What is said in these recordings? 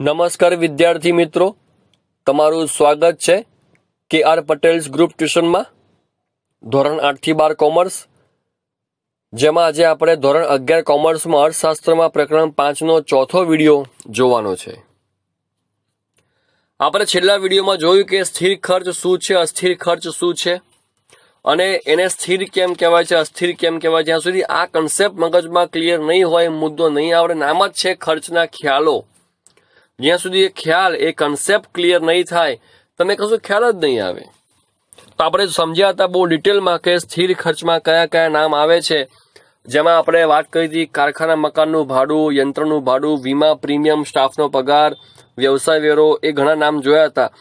નમસ્કાર વિદ્યાર્થી મિત્રો, તમારું સ્વાગત છે KR પટેલ્સ ગ્રુપ ટ્યુશનમાં ધોરણ 8 થી 12 કોમર્સ, જેમાં આજે આપણે ધોરણ 11 કોમર્સમાં અર્થશાસ્ત્રમાં પ્રકરણ 5 નો ચોથો વિડીયો જોવાનો છે। આપણે છેલ્લા વિડીયોમાં જોયું કે સ્થિર ખર્ચ શું છે, અસ્થિર ખર્ચ શું છે અને એને સ્થિર કેમ કહેવાય છે, અસ્થિર કેમ કહેવાય। જ્યાં સુધી આ કન્સેપ્ટ મગજમાં ક્લિયર નહીં હોય, મુદ્દો નહીં આવડે, નામ જ છે ખર્ચના ખ્યાલો, જ્યાં સુધી એ ખ્યાલ, એ કન્સેપ્ટ ક્લિયર નહીં થાય, તમે કશું ખ્યાલ જ નહીં આવે। તો આપણે સમજ્યા હતા બહુ ડિટેલમાં કે સ્થિર ખર્ચમાં કયા કયા નામ આવે છે, જેમાં આપણે વાત કરી હતી કારખાના મકાનનું ભાડું, યંત્રનું ભાડું, વીમા પ્રીમિયમ, સ્ટાફનો પગાર, વ્યવસાય વેરો, એ ઘણા નામ જોયા હતા।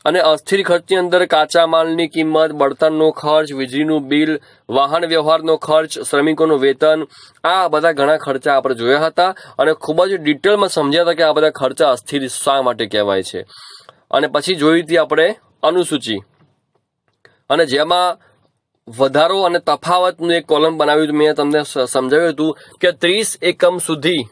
અને અસ્થિર ખર્ચની અંદર કાચા માલની કિંમત, બળતણનો ખર્ચ, વીજળીનું બિલ, વાહન વ્યવહારનો ખર્ચ, શ્રમિકોનું વેતન, આ બધા ઘણા ખર્ચા આપણે જોયા હતા અને ખૂબ જ ડિટેલમાં સમજ્યા હતા કે આ બધા ખર્ચા અસ્થિર શા માટે કહેવાય છે। અને પછી જોઈ હતી આપણે અનુસૂચિ, અને જેમાં વધારો અને તફાવતનું એક કોલમ બનાવ્યું હતું। મેં તમને સમજાવ્યું હતું કે 30 એકમ સુધી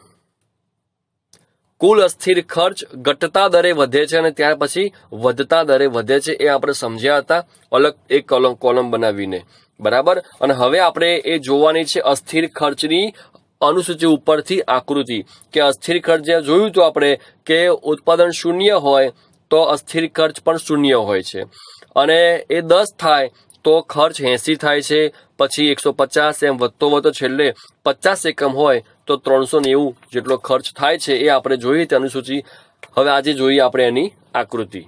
કુલ અસ્થિર ખર્ચ ઘટતા દરે વધે છે અને ત્યાર પછી વધતા દરે વધે છે, એ આપણે સમજ્યા હતા અલગ એક કોલમ બનાવીને, બરાબર। અને હવે આપણે એ જોવાની છે અસ્થિર ખર્ચની અનુસૂચિ ઉપરથી આકૃતિ, કે અસ્થિર ખર્ચ જે જોયું હતું આપણે કે ઉત્પાદન શૂન્ય હોય તો અસ્થિર ખર્ચ પણ શૂન્ય હોય છે, અને એ 10 થાય તો ખર્ચ 80 થાય છે, પછી 150, એમ વધતો છેલ્લે 50 એકમ હોય તો 390 જેટલો ખર્ચ થાય છે, એ આપણે જોઈએ તે અનુસૂચિ। હવે આજે જોઈએ આપણે એની આકૃતિ।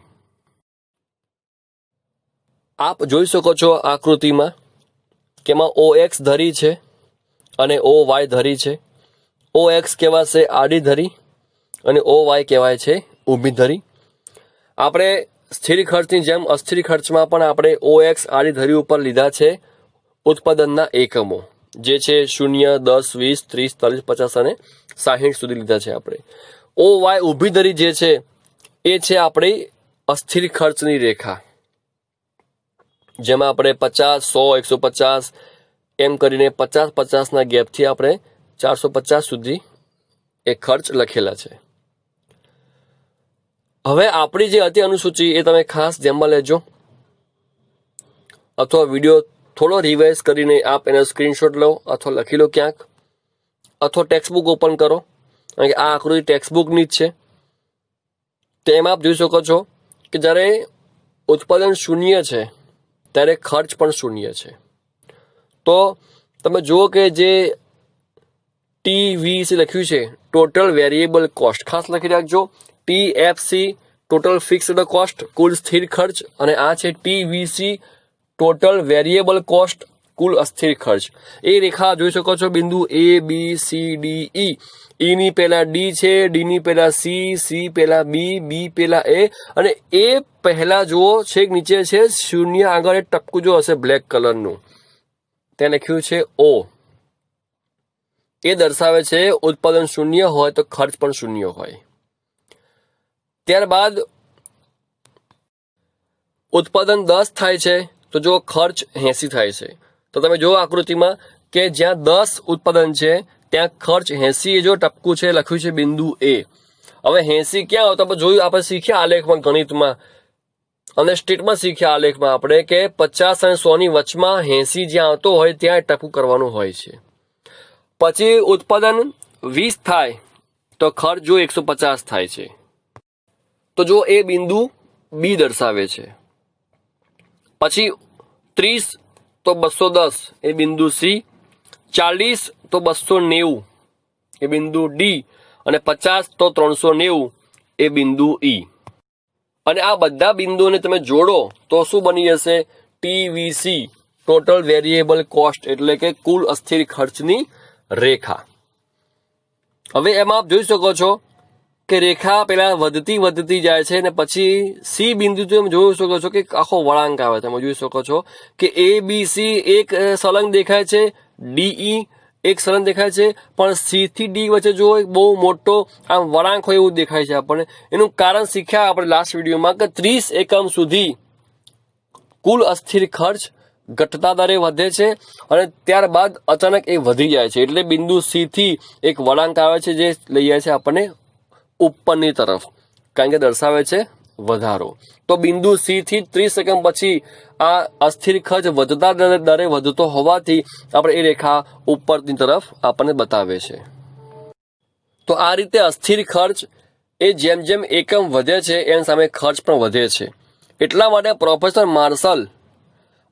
આપ જોઈ શકો છો આકૃતિમાં કે એમાં OX ધરી છે અને OY ધરી છે। OX કહેવાશે આડી ધરી અને OY કહેવાય છે ઊભી ધરી। આપણે સ્થિર ખર્ચની જેમ અસ્થિર ખર્ચમાં પણ આપણે OX આડી ધરી ઉપર લીધા છે ઉત્પાદનના એકમો, જે છે 0, 10, 20, 30, 40, 50 અને 60 સુધી લીધા છે આપણે। OY ઊભી ધરી જે છે એ છે આપણી અસ્થિર ખર્ચની રેખા, જેમાં આપણે 50, 100, 150 એમ કરીને 50-50ના ગેપથી આપણે 450 સુધી એ ખર્ચ લખેલા છે। હવે આપણી જે હતી અનુસૂચિ એ તમે ખાસ ધ્યાનમાં લેજો, અથવા વિડીયો થોડો રિવાઇઝ કરીને આપ એનો સ્ક્રીનશોટ લો અથવા લખી લો ક્યાંક, અથવા ટેક્સ્ટબુક ઓપન કરો, કારણ કે આ આકૃતિ ટેક્સ્ટબુકની જ છે। તો એમાં આપ જોઈ શકો છો કે જ્યારે ઉત્પાદન શૂન્ય છે ત્યારે ખર્ચ પણ શૂન્ય છે। તો તમે જુઓ કે જે TVC લખ્યું છે, ટોટલ વેરિયેબલ કોસ્ટ, ખાસ લખી રાખજો, TFC ટોટલ ફિક્સ્ડ કોસ્ટ, કુલ સ્થિર ખર્ચ, અને આ છે TVC ટોટલ વેરિયેબલ કોસ્ટ, કુલ અસ્થિર ખર્ચ। એ રેખા જોઈ શકો છો, બિંદુ ABCDE, E ની પહેલા D છે, D ની પહેલા C, C પહેલા B, B પહેલા A, અને એ પહેલા જુઓ છેક નીચે છે શૂન્ય આગળ એક ટપકું જો હશે બ્લેક કલરનું, ત્યાં લખ્યું છે O, એ દર્શાવે છે ઉત્પાદન શૂન્ય હોય તો ખર્ચ પણ શૂન્ય હોય। ત્યારબાદ ઉત્પાદન 10 થાય છે તો જો ખર્ચ 80 થાય છે। તો તમે જો આકૃતિમાં કે જ્યાં 10 ઉત્પાદન છે ત્યાં ખર્ચ 80, એ જો ટપકું છે લખ્યું છે બિંદુ A। હવે 80 ક્યાં આવતા આપણે જોયું, આપણે શીખ્યા આલેખમાં, ગણિતમાં અને સ્ટેટમાં શીખ્યા આલેખમાં આપણે કે 50 અને 100 ની વચમાં 80 જ્યાં આવતો હોય ત્યાં ટપકું કરવાનું હોય છે। પછી ઉત્પાદન 20 થાય તો ખર્ચ જો 150 થાય છે, તો જો એ બિંદુ B દર્શાવે છે। પછી 30 તો 210 એ બિંદુ C, 40 તો 290 એ બિંદુ D, અને 50 તો 390 એ બિંદુ E। અને આ બધા બિંદુઓને તમે જોડો તો શું બની જશે? TVC ટોટલ વેરિયેબલ કોસ્ટ, એટલે કે કુલ અસ્થિર ખર્ચની રેખા। હવે એમાં આપ જોઈ શકો છો કે રેખા પેલા વધતી જાય છે, અને પછી C બિંદુ તમે જોઈ શકો છો કે આખો વળાંક આવે, તમે જોઈ શકો છો કે ABC એક સળંગ દેખાય છે, DE એક સળંગ દેખાય છે, પણ C થી D વચ્ચે જો એક બહુ મોટો આમ વળાંક હોય એવું દેખાય છે આપણને। એનું કારણ શીખ્યા આપણે લાસ્ટ વિડીયોમાં કે 30 એકમ સુધી કુલ અસ્થિર ખર્ચ ઘટતા દરે વધે છે અને ત્યારબાદ અચાનક એ વધી જાય છે, એટલે બિંદુ C થી એક વળાંક આવે છે જે લઈ જાય છે આપણને ઉપરની તરફ। કારણ કે દર્શાવે છે વધારો. તો બિંદુ સી થી 30 સેકન્ડ પછી આ અસ્થિર ખર્ચ વધતા દરે વધતો હોવાથી આપણે એ રેખા ઉપરની તરફ આપણને બતાવે છે. તો આ રીતે અસ્થિર ખર્ચ એ જેમ જેમ એકમ વધે છે એની સામે ખર્ચ પણ વધે છે. એટલા માટે પ્રોફેસર માર્શલ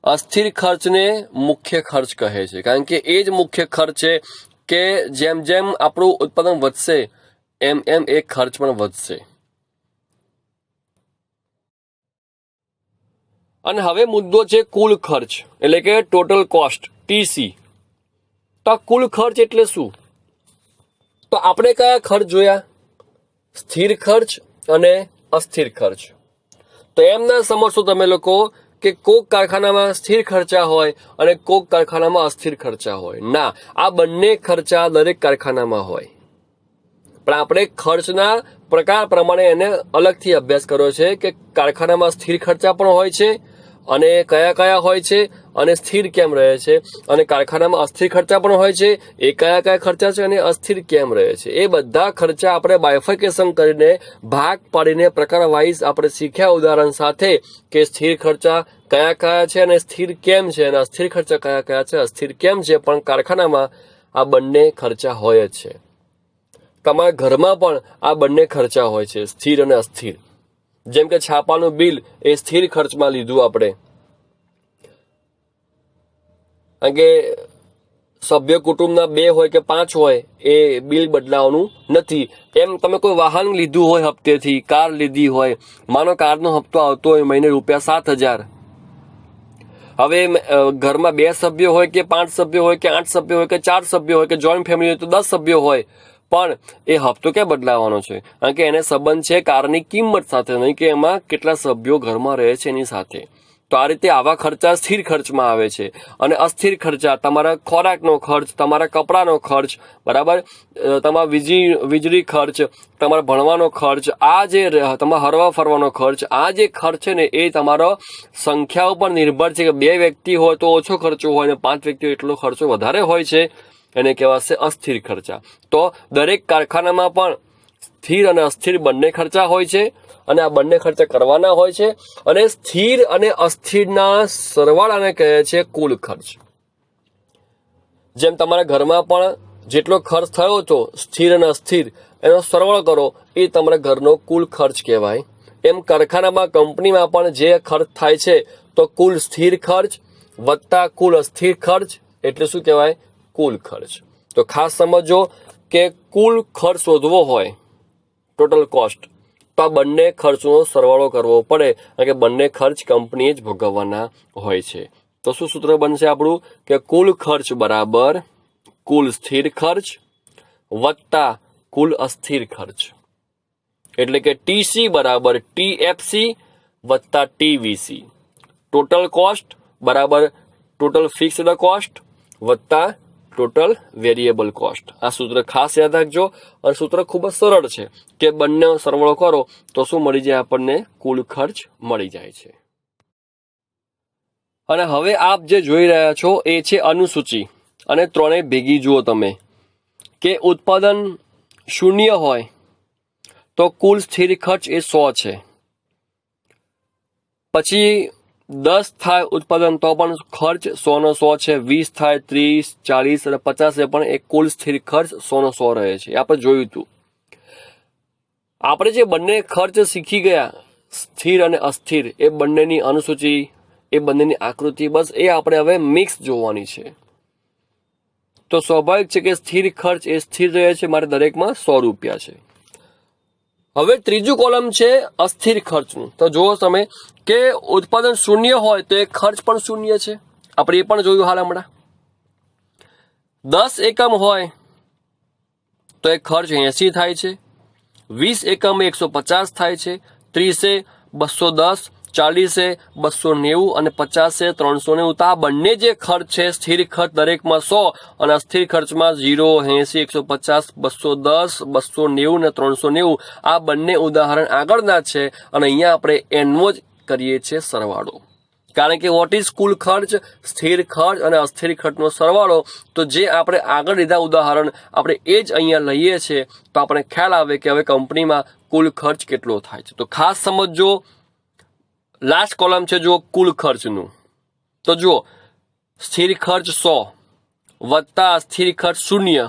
અસ્થિર ખર્ચને મુખ્ય ખર્ચ કહે છે, કારણ કે એ જ મુખ્ય ખર્ચ છે કે જેમ જેમ આપણું ઉત્પાદન વધશે એમ એમ એ ખર્ચ પણ વધશે. અને હવે મુદ્દો છે કુલ ખર્ચ, એટલે કે ટોટલ કોસ્ટ, ટીસી. તો કુલ ખર્ચ એટલે શું? તો આપણે કયા ખર્ચ જોયા? સ્થિર ખર્ચ અને અસ્થિર ખર્ચ. તો એમ ના સમજશો તમે લોકો કે કોક કારખાનામાં સ્થિર ખર્ચા હોય અને કોક કારખાનામાં અસ્થિર ખર્ચા હોય. ના, આ બંને ખર્ચા દરેક કારખાનામાં હોય, પણ આપણે ખર્ચના પ્રકાર પ્રમાણે એને અલગથી અભ્યાસ કર્યો છે કે કારખાનામાં સ્થિર ખર્ચા પણ હોય છે અને કયા કયા હોય છે અને સ્થિર કેમ રહે છે, અને કારખાનામાં અસ્થિર ખર્ચા પણ હોય છે, એ કયા કયા ખર્ચા છે અને અસ્થિર કેમ રહે છે. એ બધા ખર્ચા આપણે બાયફિકેશન કરીને ભાગ પાડીને પ્રકાર વાઇઝ આપણે શીખ્યા ઉદાહરણ સાથે કે સ્થિર ખર્ચા કયા કયા છે અને સ્થિર કેમ છે, અને અસ્થિર ખર્ચા કયા કયા છે, અસ્થિર કેમ છે. પણ કારખાનામાં આ બંને ખર્ચા હોય જ છે. તમારા ઘરમાં પણ આ બંને ખર્ચા હોય છે, સ્થિર અને અસ્થિર. જેમ કે છાપાનું બિલ એ સ્થિર ખર્ચમાં લીધું આપણે, કારણ કે સભ્ય કુટુંબના 2 હોય કે 5 હોય એ બિલ બદલાવાનું નથી. એમ તમે કોઈ વાહન લીધું હોય, હપ્તેથી કાર લીધી હોય, માનો કારનો હપ્તો આવતો હોય મહિને ₹7,000. હવે ઘરમાં 2 સભ્યો હોય કે 5 સભ્યો હોય કે 8 સભ્યો હોય કે 4 સભ્યો હોય કે જોઈન્ટ ફેમિલી હોય તો 10 સભ્યો હોય, પણ એ હપ્તો ક્યાં બદલાવાનો છે? કારણ કે એને સંબંધ છે કારની કિંમત સાથે, નહીં કે એમાં કેટલા સભ્યો ઘરમાં રહે છે એની સાથે. તો આ રીતે આવા ખર્ચા સ્થિર ખર્ચમાં આવે છે. અને અસ્થિર ખર્ચા તમારા ખોરાકનો ખર્ચ, તમારા કપડાનો ખર્ચ, બરાબર, તમારા વીજળી ખર્ચ, તમારા ભણવાનો ખર્ચ, આ જે તમારા હરવા ફરવાનો ખર્ચ, આ જે ખર્ચ છે ને એ તમારો સંખ્યા ઉપર નિર્ભર છે કે 2 વ્યક્તિ હોય તો ઓછો ખર્ચો હોય અને 5 વ્યક્તિ હોય એટલો ખર્ચો વધારે હોય છે, એને કહેવાશે અસ્થિર ખર્ચા. તો દરેક કારખાનામાં પણ સ્થિર અને અસ્થિર બંને ખર્ચા હોય છે અને આ બંને ખર્ચા કરવાના હોય છે. અને સ્થિર અને અસ્થિરના સરવાળાને કહે છે કુલ ખર્ચ. જેમ તમારા ઘરમાં પણ જેટલો ખર્ચ થયો હતો સ્થિર અને અસ્થિર, એનો સરવાળો કરો એ તમારા ઘરનો કુલ ખર્ચ કહેવાય. એમ કારખાનામાં, કંપનીમાં પણ જે ખર્ચ થાય છે તો કુલ સ્થિર ખર્ચ વત્તા કુલ અસ્થિર ખર્ચ એટલે શું કહેવાય? કુલ ખર્ચ. તો ખાસ સમજો કે કુલ ખર્ચ શોધવો હોય, ટોટલ કોસ્ટ, તો આ બંને ખર્ચનો સરવાળો કરવો પડે, કારણ કે બંને ખર્ચ કંપનીએ જ ભોગવવાના હોય છે. તો શું સૂત્ર બનશે આપણું? કે કુલ ખર્ચ બરાબર કુલ સ્થિર ખર્ચ વત્તા કુલ અસ્થિર ખર્ચ. એટલે કે ટીસી બરાબર ટીએફસી વત્તા ટીવીસી. ટોટલ કોસ્ટ બરાબર ટોટલ ફિક્સ્ડ કોસ્ટ વત્તા ટોટલ વેરિયેબલ કોસ્ટ. આ સૂત્ર ખાસ યાદ રાખજો. અને સૂત્ર ખૂબ જ સરળ છે કે બંને સરવાળો કરો તો શું મળી જાય? આપણને કુલ ખર્ચ મળી જાય છે. અને હવે આપ જે જોઈ રહ્યા છો એ છે અનુસૂચિ, અને ત્રણેય ભેગી જુઓ તમે કે ઉત્પાદન 0 હોય તો કુલ સ્થિર ખર્ચ એ 100 છે. પછી 10 થાય ઉત્પાદન તો પણ ખર્ચ 100 નો 100 છે. 20 થાય, 30, 40 અને 50 પણ એક કુલ સ્થિર ખર્ચ 100 નો 100 રહે છે. આપણે જોયું હતું. આપણે જે બંને ખર્ચ શીખી ગયા, સ્થિર અને અસ્થિર, એ બંનેની અનુસૂચિ, એ બંનેની આકૃતિ, બસ એ આપણે હવે મિક્સ જોવાની છે. તો સ્વાભાવિક છે કે સ્થિર ખર્ચ એ સ્થિર રહે છે, મારે દરેકમાં ₹100 છે. હવે ત્રીજું કોલમ છે અસ્થિર ખર્ચનું. તો જુઓ તમે કે ઉત્પાદન 0 હોય તો એ ખર્ચ પણ 0 છે. આપણે એ પણ જોયું હાલ હમણાં. 10 એકમ હોય તો એ ખર્ચ 80 થાય છે. 20 એકમ 150 થાય છે. 30 210, 40 290 અને 50 390. તો આ બંને જે ખર્ચ છે, સ્થિર ખર્ચ દરેકમાં 100 અને અસ્થિર ખર્ચમાં 0, 80, 150, 210, 290 અને 390. આ બંને ઉદાહરણ આગળના છે અને અહીંયા આપણે એનો જ કરીએ છીએ સરવાળો. કારણ કે વોટ ઇઝ કુલ ખર્ચ? સ્થિર ખર્ચ અને અસ્થિર ખર્ચનો સરવાળો. તો જે આપણે આગળ લીધા ઉદાહરણ આપણે એ જ અહીંયા લઈએ છીએ તો આપણે ખ્યાલ આવે કે હવે કંપનીમાં કુલ ખર્ચ કેટલો થાય છે. તો ખાસ સમજો, લાસ્ટ કોલમ છે જો કુલ ખર્ચનું. તો જુઓ, સ્થિર ખર્ચ 100 વત્તા અસ્થિર ખર્ચ 0,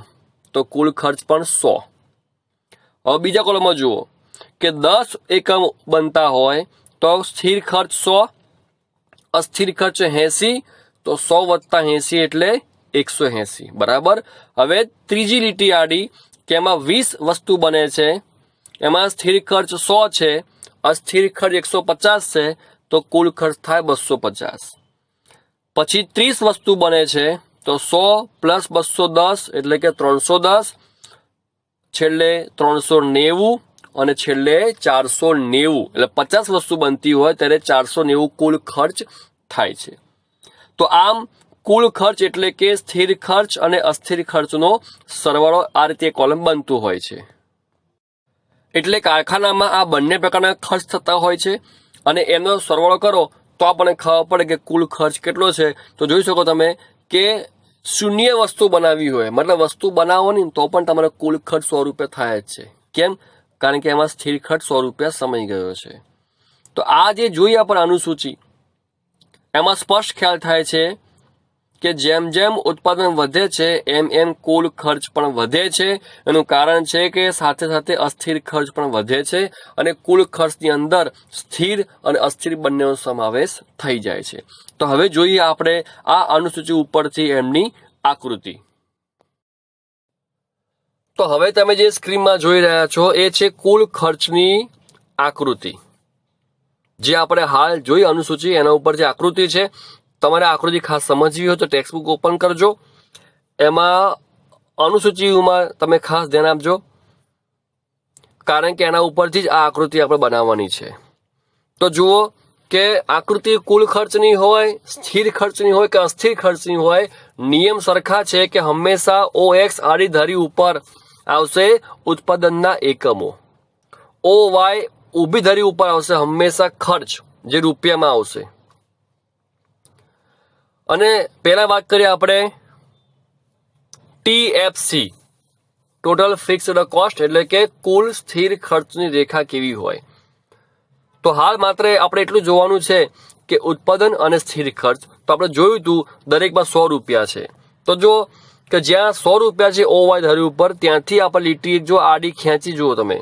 તો કુલ ખર્ચ પણ 100. હવે બીજા કોલમમાં જુઓ કે 10 એકમ બનતા હોય તો સ્થિર ખર્ચ 100, અસ્થિર ખર્ચ 80, તો 100 વત્તા 80 એટલે 180. બરાબર. હવે ત્રીજી લીટી આડી કે એમાં 20 વસ્તુ બને છે, એમાં સ્થિર ખર્ચ 100 છે, અસ્થિર ખર્ચ 150 છે, તો કુલ ખર્ચ થાય 250. પછી 30 વસ્તુ બને છે તો 100 પ્લસ 210 એટલે કે 310, છેલ્લે 390 અને છેલ્લે 490. એટલે 50 વસ્તુ બનતી હોય ત્યારે 490 કુલ ખર્ચ થાય છે. તો આમ કુલ ખર્ચ એટલે કે સ્થિર ખર્ચ અને અસ્થિર ખર્ચનો સરવાળો આ રીતે કોલમ બનતું હોય છે. એટલે કારખાનામાં આ બંને પ્રકારના ખર્ચ થતા હોય છે અને એનો સરવાળો કરો તો આપણને ખબર પડે કે કુલ ખર્ચ કેટલો છે. તો જોઈ શકો તમે કે શૂન્ય વસ્તુ બનાવી હોય, મતલબ વસ્તુ બનાવવાની તો પણ તમારો કુલ ખર્ચ 100 રૂપિયા થાય જ છે. કેમ? કારણ કે એમાં સ્થિર ખર્ચ 100 રૂપિયા સમાઈ ગયો છે. તો આ જે જોઈએ આપણે અનુસૂચિ, એમાં સ્પષ્ટ ખ્યાલ થાય છે કે જેમ જેમ ઉત્પાદન વધે છે એમ એમ કુલ ખર્ચ પણ વધે છે. એનું કારણ છે કે સાથે સાથે અસ્થિર ખર્ચ પણ વધે છે અને કુલ ખર્ચની અંદર સ્થિર અને અસ્થિર બંનેનો સમાવેશ થઈ જાય છે. તો હવે જોઈએ આપણે આ અનુસૂચિ ઉપરથી એમની આકૃતિ. તો હવે તમે જે સ્ક્રીનમાં જોઈ રહ્યા છો એ છે કુલ ખર્ચની આકૃતિ. જે આપણે હાલ જોઈ અનુસૂચિ એના ઉપર જે આકૃતિ છે, તમારે આકૃતિ ખાસ સમજવી હોય તો ટેક્સ્ટબુક ઓપન કરજો. એમાં અનુસૂચિમાં તમે ખાસ ધ્યાન આપજો કારણ કે એના ઉપરથી જ આ આકૃતિ આપણે બનાવવાની છે. તો જુઓ કે આકૃતિ કુલ ખર્ચની હોય, સ્થિર ખર્ચની હોય કે અસ્થિર ખર્ચની હોય, નિયમ સરખા છે કે હંમેશા OX આડી ધરી ઉપર આવશે ઉત્પાદનના એકમો, OY ઊભી ધરી ઉપર આવશે હંમેશા ખર્ચ જે રૂપિયામાં આવશે. અને પહેલા વાત કરીએ આપણે TFC, ટોટલ ફિક્સ્ડ કોસ્ટ, એટલે કે કુલ સ્થિર ખર્ચની રેખા કેવી હોય. તો હાલ માત્ર આપણે એટલું જોવાનું છે કે ઉત્પાદન અને સ્થિર ખર્ચ. તો આપણે જોયું હતું દરેકમાં 100 રૂપિયા છે. તો જો કે જ્યાં 100 રૂપિયા છે OY ધરી ઉપર, ત્યાંથી આપણે લીટી જો આડી ખેંચી જુઓ તમે,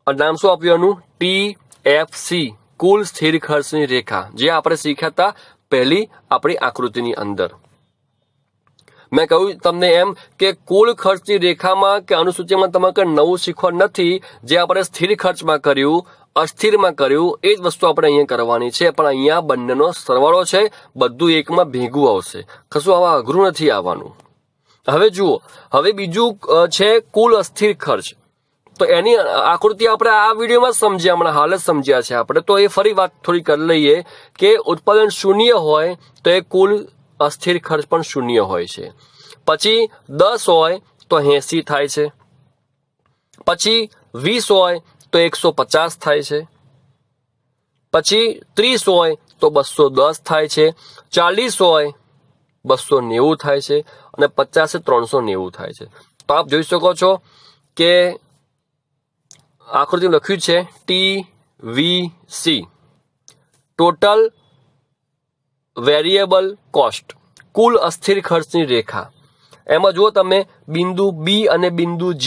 નામ શું આપ્યું એનું? TFC, કુલ સ્થિર ખર્ચની રેખા, જે આપણે શીખ્યા હતા પહેલી આપણી આકૃતિની અંદર. મેં કહ્યું તમને એમ કે કુલ ખર્ચની રેખામાં કે અનુસૂચિમાં તમારે કંઈ નવું શીખવા નથી. જે આપણે સ્થિર ખર્ચમાં કર્યું, અસ્થિરમાં કર્યું, એ જ વસ્તુ આપણે અહીંયા કરવાની છે. પણ અહીંયા બંનેનો સરવાળો છે, બધું એકમાં ભેગું આવશે, કશું આવા અઘરું નથી આવવાનું. હવે જુઓ, હવે બીજું છે કુલ અસ્થિર ખર્ચ. તો એની આકૃતિ આપણે આ વિડીયોમાં સમજ્યા, હમણાં હાલ જ સમજ્યા છે આપણે. તો એ ફરી વાત થોડી કરી લઈએ કે ઉત્પાદન 0 હોય તો એ કુલ અસ્થિર ખર્ચ પણ 0 હોય છે. પછી 10 હોય તો 80 થાય છે. પછી 20 હોય તો 150 થાય છે. પછી 30 હોય તો 210 થાય છે. 40 હોય 290 થાય છે અને 50 390 થાય છે. તો આપ જોઈ શકો છો કે આકૃતિ લખ્યું છે TVC, ટોટલ વેરિયેબલ કોસ્ટ, કુલ અસ્થિર ખર્ચની રેખા. એમાં જો તમે બિંદુ B અને બિંદુ G,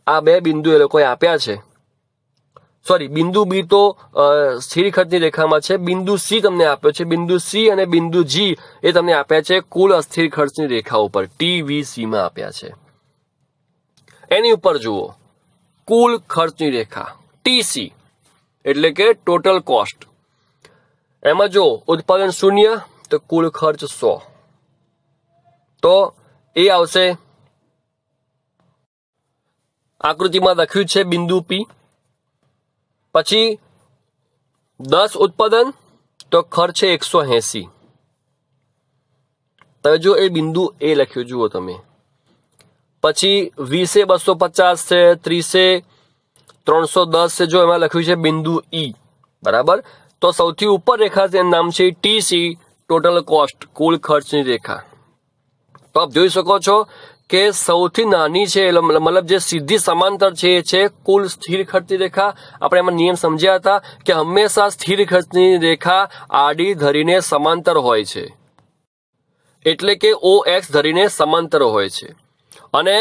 આ બે બિંદુ એ લોકોએ આપ્યા છે. સોરી, બિંદુ B તો સ્થિર ખર્ચની રેખામાં છે, બિંદુ C તમને આપ્યો છે. બિંદુ C અને બિંદુ G એ તમને આપ્યા છે કુલ અસ્થિર ખર્ચની રેખા ઉપર, TVC માં આપ્યા છે. એની ઉપર જુઓ કુલ ખર્ચની રેખા TC, એટલે કે ટોટલ કોસ્ટ. એમાં જો ઉત્પાદન 0 તો કુલ ખર્ચ 100, તો એ આવશે. આકૃતિમાં લખ્યું છે બિંદુ P. પછી 10 ઉત્પાદન તો ખર્ચ છે 180. તમે જો એ બિંદુ A લખ્યું જુઓ તમે. પછી 20 250 છે, 30 310 છે, જો એમાં લખ્યું છે બિંદુ E. બરાબર. તો સૌથી ઉપર રેખા તેનું નામ છે TC, ટોટલ કોસ્ટ, કુલ ખર્ચની રેખા. તો આપ જોઈ શકો છો કે સૌથી નાની છે મતલબ જે સીધી સમાંતર છે એ છે કુલ સ્થિર ખર્ચની રેખા. આપણે એમાં નિયમ સમજ્યા હતા કે હંમેશા સ્થિર ખર્ચની રેખા આડી ધરીને સમાંતર હોય છે, એટલે કે OX ધરીને સમાંતર હોય છે. અને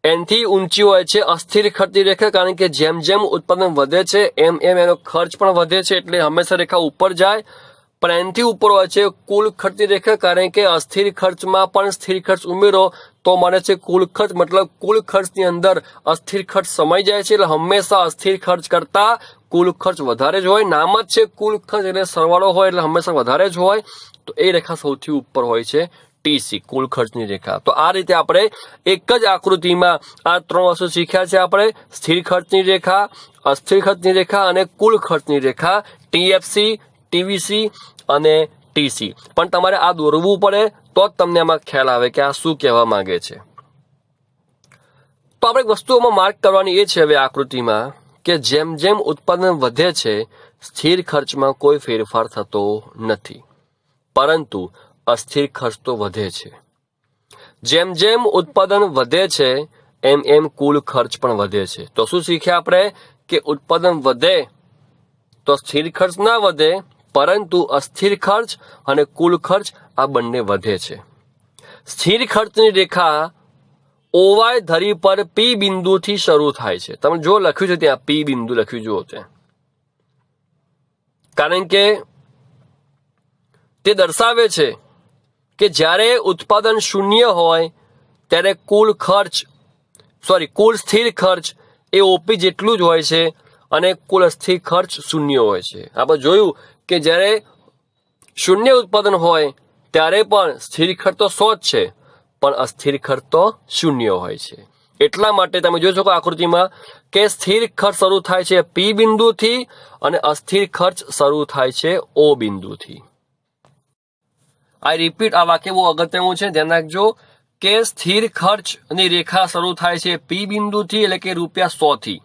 એનથી ઊંચી હોય છે અસ્થિર ખર્ચની રેખા, કારણ કે જેમ જેમ ઉત્પાદન વધે છે એમ એમ એનો ખર્ચ પણ વધે છે, એટલે હંમેશા રેખા ઉપર જાય. પણ એનથી ઉપર હોય છે કુલ ખર્ચની રેખા, કારણ કે અસ્થિર ખર્ચમાં પણ સ્થિર ખર્ચ ઉમેરો તો મળે છે કુલ ખર્ચ. મતલબ કુલ ખર્ચની અંદર અસ્થિર ખર્ચ સમાઈ જાય છે, એટલે હંમેશા અસ્થિર ખર્ચ કરતા કુલ ખર્ચ વધારે જ હોય. નામ જ છે કુલ ખર્ચ, એટલે સરવાળો હોય એટલે હંમેશા વધારે જ હોય. તો એ રેખા સૌથી ઉપર હોય છે TC, કુલ ખર્ચની રેખા. તો આ રીતે આપણે એક જ આકૃતિમાં આ 3 વસ્તુ શીખ્યા છે. આપણે સ્થિર ખર્ચની રેખા, અસ્થિર ખર્ચની રેખા અને કુલ ખર્ચની રેખા, TFC, TVC અને TC. પણ તમારે આ દોરવું પડે તો જ તમને આમાં ખ્યાલ આવે કે આ શું કહેવા માંગે છે. તો આપણે વસ્તુઓમાં માર્ક કરવાની એ છે હવે આકૃતિમાં કે જેમ જેમ ઉત્પાદન વધે છે સ્થિર ખર્ચમાં કોઈ ફેરફાર થતો નથી, પરંતુ અસ્થિર ખર્ચ તો વધે છે. જેમ જેમ ઉત્પાદન વધે છે એમ એમ કુલ ખર્ચ પણ વધે છે. તો શું શીખ્યા આપણે કે ઉત્પાદન વધે તો સ્થિર ખર્ચ ના વધે, પરંતુ અસ્થિર ખર્ચ અને કુલ ખર્ચ આ બંને વધે છે. સ્થિર ખર્ચની રેખા OY ધરી પર P બિંદુથી શરૂ થાય છે. તમે જો લખ્યું છે ત્યાં P બિંદુ લખ્યું જુઓ ત્યાં, કારણ કે તે દર્શાવે છે કે જ્યારે ઉત્પાદન શૂન્ય હોય ત્યારે કુલ સ્થિર ખર્ચ એ OP જેટલું જ હોય છે અને કુલ અસ્થિર ખર્ચ શૂન્ય હોય છે. આપણે જોયું કે જ્યારે શૂન્ય ઉત્પાદન હોય ત્યારે પણ સ્થિર ખર્ચ તો 100 જ છે, પણ અસ્થિર ખર્ચ તો શૂન્ય હોય છે. એટલા માટે તમે જોઈ શકો આકૃતિમાં કે સ્થિર ખર્ચ શરૂ થાય છે P બિંદુથી અને અસ્થિર ખર્ચ શરૂ થાય છે O બિંદુથી. આઈ રિપીટ, આ વાક્ય બહુ અગત્યનું છે, ધ્યાન રાખજો કે સ્થિર ખર્ચની રેખા શરૂ થાય છે P બિંદુથી, એટલે કે ₹100 થી,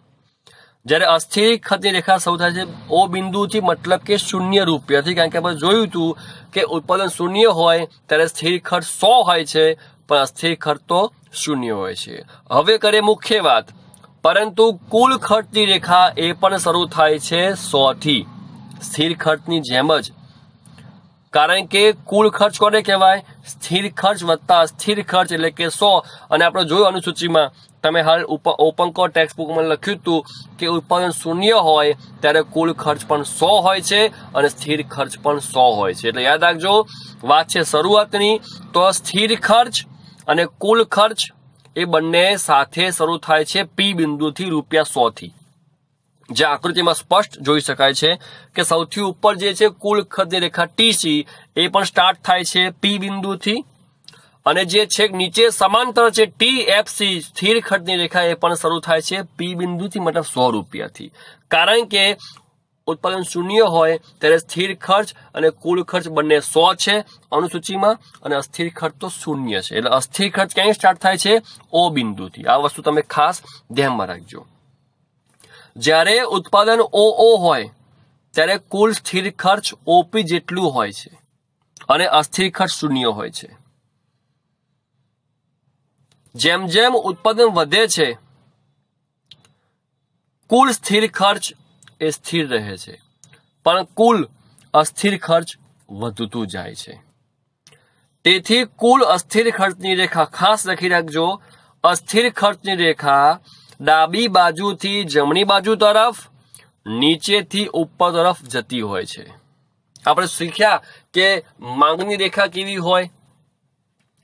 જ્યારે અસ્થિર ખર્ચની રેખા શરૂ થાય છે O બિંદુથી, મતલબ કે ₹0, કારણ કે આપણે જોયું હતું કે ઉત્પાદન શૂન્ય હોય ત્યારે સ્થિર ખર્ચ 100 હોય છે, પણ અસ્થિર ખર્ચ તો 0 હોય છે. હવે કરીએ મુખ્ય વાત, પરંતુ કુલ ખર્ચની રેખા એ પણ શરૂ થાય છે 100 થી, સ્થિર ખર્ચની જેમ જ. કારણ કે કુલ ખર્ચ કોને કહેવાય? સ્થિર ખર્ચ વત્તા અસ્થિર ખર્ચ, એટલે કે 100. અને આપણે જોયું અનુસૂચિમાં, તમે હાલ ઓપન કોર ટેક્સ્ટ બુકમાં લખ્યું હતું કે ઉત્પાદન શૂન્ય હોય ત્યારે કુલ ખર્ચ પણ 100 હોય છે અને સ્થિર ખર્ચ પણ 100 હોય છે. એટલે યાદ રાખજો, વાત છે શરૂઆતની. તો સ્થિર ખર્ચ અને કુલ ખર્ચ એ બંને સાથે શરૂ થાય છે P બિંદુથી ₹100 થી. જે આકૃતિમાં સ્પષ્ટ જોઈ શકાય છે કે સૌથી ઉપર જે છે કુલ ખર્ચની રેખા TC એ પણ સ્ટાર્ટ થાય છે P બિંદુથી, અને જે છેક નીચે સમાંતર છે TFC, સ્થિર ખર્ચની રેખા એ પણ શરૂ થાય છે P બિંદુથી, મતલબ ₹100 થી. કારણ કે ઉત્પાદન શૂન્ય હોય ત્યારે સ્થિર ખર્ચ અને કુલ ખર્ચ બંને 100 છે અનુસૂચિમાં, અને અસ્થિર ખર્ચ તો 0 છે. એટલે અસ્થિર ખર્ચ ક્યાંય સ્ટાર્ટ થાય છે? O બિંદુથી. આ વસ્તુ તમે ખાસ ધ્યાનમાં રાખજો. જ્યારે ઉત્પાદન OO હોય ત્યારે કુલ સ્થિર ખર્ચ OP જેટલું હોય છે અને અસ્થિર ખર્ચ 0 હોય છે. જેમ જેમ ઉત્પાદન વધે છે કુલ સ્થિર ખર્ચ એ સ્થિર રહે છે, પણ કુલ અસ્થિર ખર્ચ વધતું જાય છે. તેથી કુલ અસ્થિર ખર્ચની રેખા, ખાસ લખી રાખજો, અસ્થિર ખર્ચની રેખા ડાબી બાજુથી જમણી બાજુ તરફ, નીચેથી ઉપર તરફ જતી હોય છે. આપણે શીખ્યા કે માંગની રેખા કેવી હોય,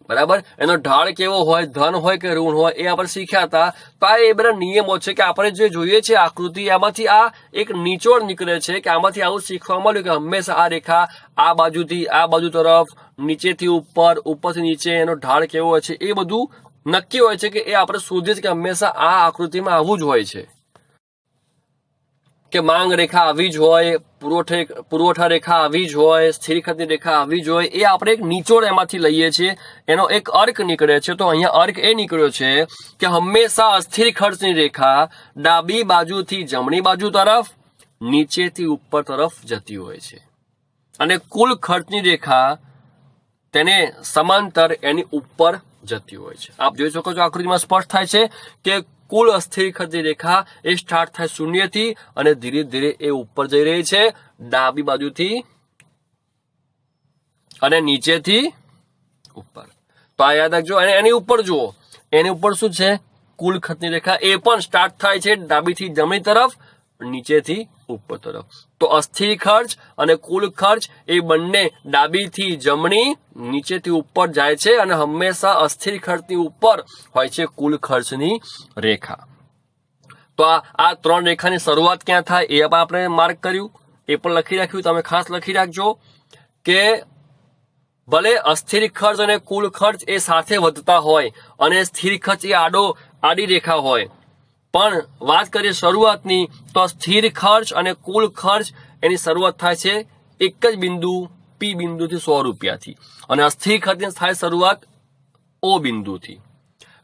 બરાબર, એનો ઢાળ કેવો હોય, ધન હોય કે ઋણ હોય, એ આપણે શીખ્યા હતા. તો આ એ બધા નિયમો છે કે આપણે જે જોઈએ છે આકૃતિ, આમાંથી આ એક નિચોડ નીકળે છે કે આમાંથી આવું શીખવા મળ્યું કે હંમેશા આ રેખા આ બાજુથી આ બાજુ તરફ, નીચેથી ઉપર, ઉપરથી નીચે, એનો ઢાળ કેવો હોય છે એ બધું નક્કી હોય છે કે એ આપણે શોધીએ છીએ કે હંમેશા આ આકૃતિમાં આવું જ હોય છે કે માંગ રેખા આવી જ હોય, પુરવઠા રેખા આવી જ હોય, સ્થિર ખર્ચની રેખા આવી જ હોય. એ આપણે એક નિચોડ એમાંથી લઈએ છીએ, એનો એક અર્ક નીકળે છે. તો અહીંયા અર્ક એ નીકળ્યો છે કે હંમેશા અસ્થિર ખર્ચની રેખા ડાબી બાજુથી જમણી બાજુ તરફ, નીચેથી ઉપર તરફ જતી હોય છે અને કુલ ખર્ચની રેખા તેને સમાંતર એની ઉપર જતી હોય છે. આપ જોઈ શકો છો આકૃતિમાં સ્પષ્ટ થાય છે કે કુલ અસ્થિર ખર્ચની રેખા એ સ્ટાર્ટ થાય શૂન્યથી અને ધીરે ધીરે એ ઉપર જઈ રહી છે ડાબી બાજુથી અને નીચેથી ઉપર. તો આ યાદ રાખજો. અને એની ઉપર જુઓ, એની ઉપર શું છે? કુલ ખર્ચની રેખા એ પણ સ્ટાર્ટ થાય છે ડાબીથી જમણી તરફ, નીચેથી ઉપર તરફ. તો અસ્થિર ખર્ચ અને કુલ ખર્ચ એ બંને ડાબીથી જમણી, નીચેથી ઉપર જાય છે અને હંમેશા અસ્થિર ખર્ચની ઉપર હોય છે કુલ ખર્ચની રેખા. તો આ ત્રણ રેખાની શરૂઆત ક્યાં થાય એ પણ આપણે માર્ક કર્યું, એ પણ લખી રાખ્યું. તમે ખાસ લખી રાખજો કે ભલે અસ્થિર ખર્ચ અને કુલ ખર્ચ એ સાથે વધતા હોય અને સ્થિર ખર્ચ એ આડી રેખા હોય, પણ વાત કરીએ શરૂઆતની તો સ્થિર ખર્ચ અને કુલ ખર્ચ એની શરૂઆત થાય છે એક જ બિંદુ પી બિંદુથી 100 રૂપિયાથી અને અસ્થિર ખર્ચની થાય શરૂઆત ઓ બિંદુથી.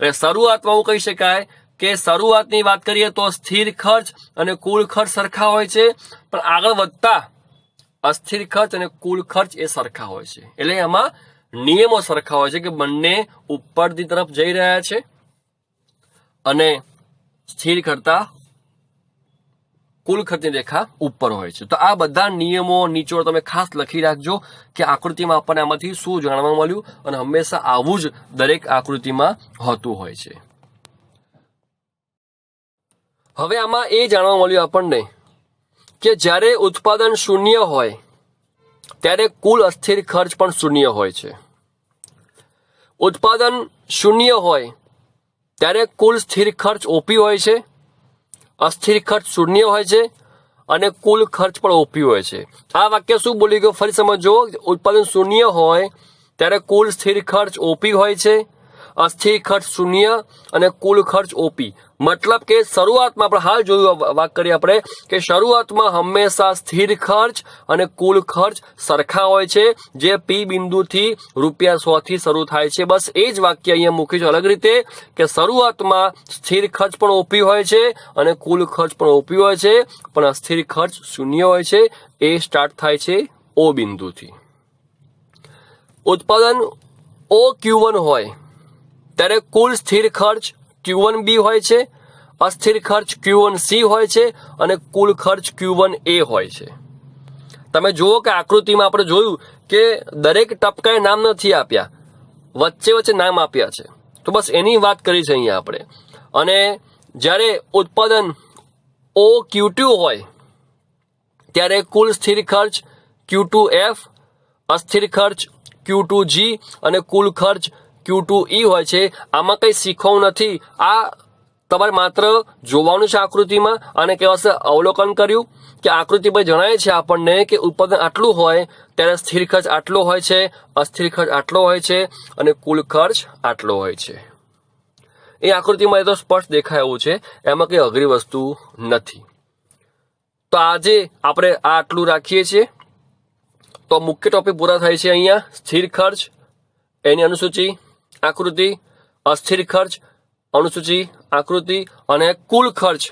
એટલે શરૂઆતમાં એવું કહી શકાય કે શરૂઆતની વાત કરીએ તો સ્થિર ખર્ચ અને કુલ ખર્ચ સરખા હોય છે, પણ આગળ વધતા અસ્થિર ખર્ચ અને કુલ ખર્ચ એ સરખા હોય છે. એટલે એમાં નિયમો સરખા હોય છે કે બંને ઉપરની તરફ જઈ રહ્યા છે અને સ્થિર કરતા કુલ ખર્ચની રેખા ઉપર હોય છે. તો આ બધા નિયમો નીચોડ તમે ખાસ લખી રાખજો કે આકૃતિમાં આપણને આમાંથી શું જાણવા મળ્યું, અને હંમેશા આવું જ દરેક આકૃતિમાં હોતું હોય છે. હવે આમાં એ જાણવા મળ્યું આપણને કે જ્યારે ઉત્પાદન શૂન્ય હોય ત્યારે કુલ અસ્થિર ખર્ચ પણ શૂન્ય હોય છે. ઉત્પાદન શૂન્ય હોય ત્યારે કુલ સ્થિર ખર્ચ ઓપી હોય છે, અસ્થિર ખર્ચ શૂન્ય હોય છે અને કુલ ખર્ચ પણ ઓપી હોય છે. આ વાક્ય શું બોલી ગયો ફરી સમજો. ઉત્પાદન શૂન્ય હોય ત્યારે કુલ સ્થિર ખર્ચ ઓપી હોય છે, અસ્થિર ખર્ચ શૂન્ય અને કુલ ખર્ચ ઓપી. મતલબ કે શરૂઆતમાં આપણે હાલ જોયું વાત કરીએ આપણે કે શરૂઆતમાં હંમેશા સ્થિર ખર્ચ અને કુલ ખર્ચ સરખા હોય છે, જે પી બિંદુથી ₹100 થી શરૂ થાય છે. બસ એ જ વાક્ય અહીંયા મૂક્યું છે અલગ રીતે કે શરૂઆતમાં સ્થિર ખર્ચ પણ ઓપી હોય છે અને કુલ ખર્ચ પણ ઓપી હોય છે, પણ અસ્થિર ખર્ચ શૂન્ય હોય છે. એ સ્ટાર્ટ થાય છે ઓ બિંદુથી. ઉત્પાદન OQ1 હોય ત્યારે કુલ સ્થિર ખર્ચ Q1B હોય છે, અસ્થિર ખર્ચ Q1C હોય છે અને કુલ ખર્ચ Q1A હોય છે. તમે જુઓ કે આકૃતિમાં આપણે જોયું કે દરેક ટપકાએ નામ નથી આપ્યા, વચ્ચે વચ્ચે નામ આપ્યા છે. તો બસ એની વાત કરી છે અહીંયા આપણે. અને જ્યારે ઉત્પાદન OQ2 હોય ત્યારે કુલ સ્થિર ખર્ચ Q2F, અસ્થિર ખર્ચ Q2G અને કુલ ખર્ચ Q2E હોય છે. આમાં કંઈ શીખવું નથી, આ તમારે માત્ર જોવાનું છે આકૃતિમાં અને કહેવાશે અવલોકન કર્યું કે આકૃતિ પર જણાય છે આપણને કે ઉત્પાદન આટલું હોય ત્યારે સ્થિર ખર્ચ આટલો હોય છે, અસ્થિર ખર્ચ આટલો હોય છે અને કુલ ખર્ચ આટલો હોય છે. એ આકૃતિમાં એ તો સ્પષ્ટ દેખાય એવું છે, એમાં કંઈ અઘરી વસ્તુ નથી. તો આજે આપણે આટલું રાખીએ છીએ. તો મુખ્ય ટોપિક પૂરા થાય છે અહીંયા. સ્થિર ખર્ચ એની અનુસૂચિ આકૃતિ, અસ્થિર ખર્ચ અનુસૂચિ આકૃતિ અને કુલ ખર્ચ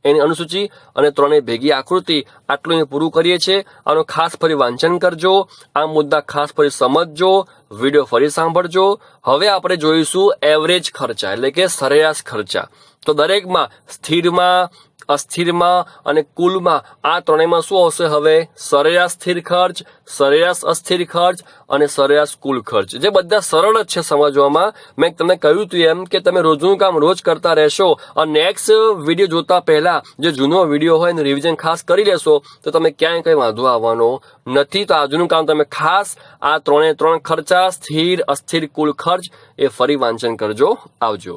એની અનુસૂચિ અને ત્રણેય ભેગી આકૃતિ. આટલું પૂરું કરીએ છીએ. આનું ખાસ ફરી વાંચન કરજો, આ મુદ્દા ખાસ ફરી સમજજો, વિડીયો ફરી સાંભળજો. હવે આપણે જોઈશું એવરેજ ખર્ચા એટલે કે સરેરાશ ખર્ચા. તો દરેકમાં સ્થિરમાં, અસ્થિરમાં અને કુલમાં આ ત્રણેયમાં શું આવશે? હવે સરેરાશ સ્થિર ખર્ચ, સરેરાશ અસ્થિર ખર્ચ અને સરેરાશ કુલ ખર્ચ, જે બધા સરળ જ છે સમજવામાં. મેં તમને કહ્યું હતું એમ કે તમે રોજનું કામ રોજ કરતા રહેશો અને નેક્સ્ટ વિડીયો જોતા પહેલા જે જૂનો વિડીયો હોય એનું રિવિઝન ખાસ કરી લેશો તો તમે ક્યાંય કંઈ વાંધો આવવાનો નથી. તો આજનું કામ તમે ખાસ આ ત્રણે ત્રણ ખર્ચા, સ્થિર, અસ્થિર, કુલ ખર્ચ એ ફરી વાંચન કરજો. આવજો.